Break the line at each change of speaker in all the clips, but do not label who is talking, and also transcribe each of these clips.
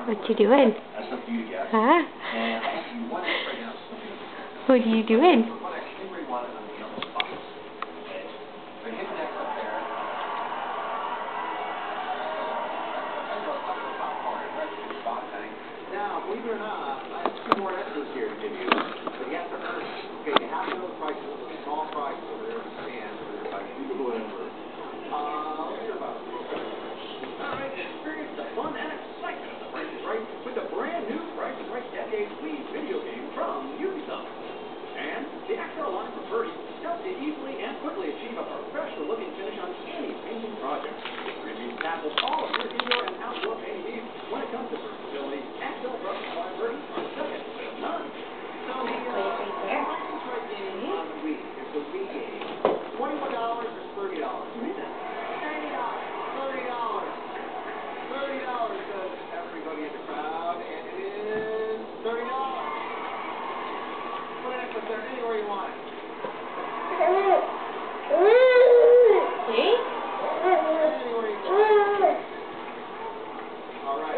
What you doing? Huh? What are you doing?
Now, believe it or not, I have two more answers here to give you. But you have to earn it. Okay, you have to know the prices, the small prices over there in the stands, or by whatever. Let's hear about it. All right, experience the fun and excitement of the Price is Right with the brand new Price is Right Decade Lead video game from Ubisoft. And the XL line from Birdie helps you easily and quickly achieve a professional-looking finish on any painting project. Reviews tackle all of your indoor and outdoor painting needs when it comes to versatility. XL brushes by Birdie are second to none. So the Price is Right game on the Wii is the Wii game. $21 or $30? Who is it? $30. $30 says everybody in the crowd, and it is $30. Put it up there anywhere you want it.
See?
Anywhere you want it. All right.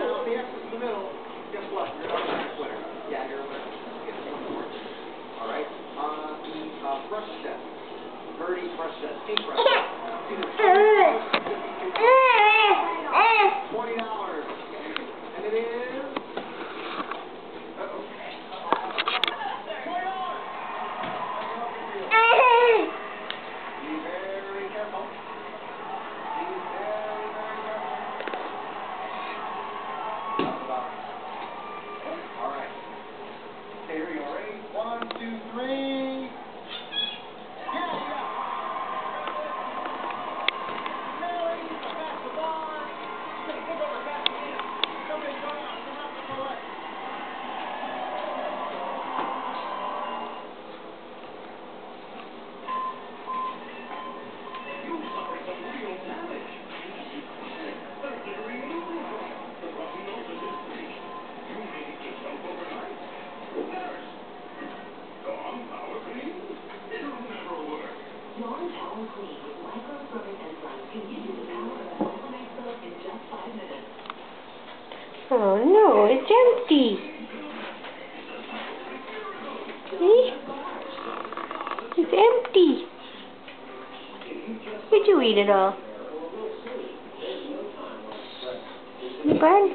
Now, the X is in the middle. Guess what? You're an automatic winner. Yeah, you're a winner. Get one more. All right. The brush set. Birdie brush set. Ink brush set. See the $20. And it is... Uh-oh. Be very careful. Be very, very careful. All right. Okay, here we go. Ready? 1, 2, 3.
Oh no, it's empty. See? It's empty. Did you eat it all? You burned?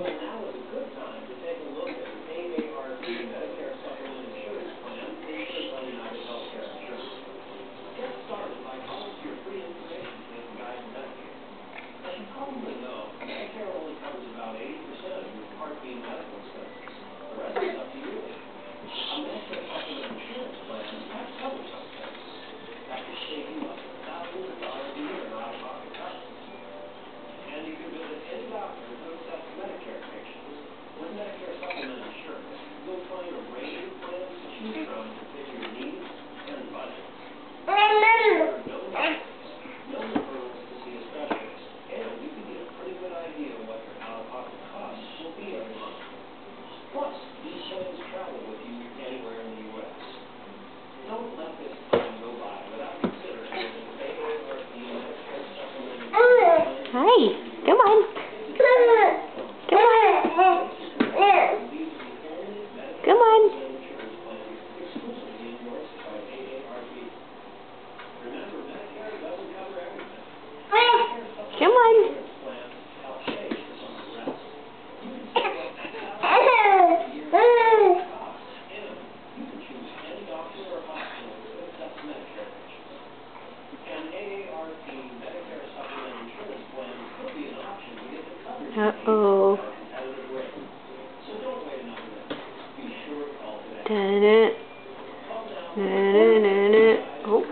Well, now is a good time to take a look at the AARP Medicare Supplement Insurance Plan issued by United Healthcare Insurance. Get started by calling to your free information kit and guide to Medicare. As you probably know, Medicare only covers about 80% of your Part B medical expenses. The rest is up to you. A Medicare Supplement Insurance Plan has covered some expenses. That could save you up to thousands of dollars a year in out-of-pocket costs. And you can visit any doctor who accepts Medicare patients. With Medicare Supplement Insurance, you'll find a range of plans to choose from to fit your needs and budget. There are no referrals to see a specialist, and you can get a pretty good idea of what your out-of-pocket costs will be every month. Plus, these plans travel with you anywhere in the U.S. Don't let this time go by without considering an AARP Medicare Supplement Insurance.
Hi, come on. Come on. Come on. Come on. Uh-oh. Da-da. Da-da-da-da. Oh.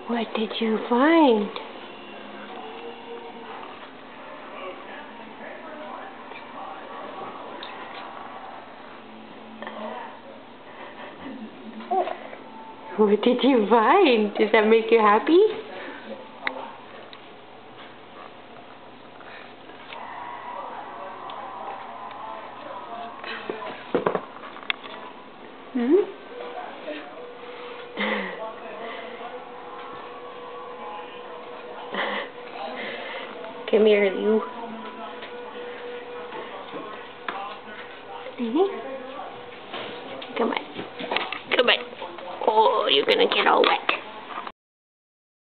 What did you find? What did you find? Does that make you happy? Hmm? Come here, Lou. Come on. Come on. Oh, you're gonna get all wet.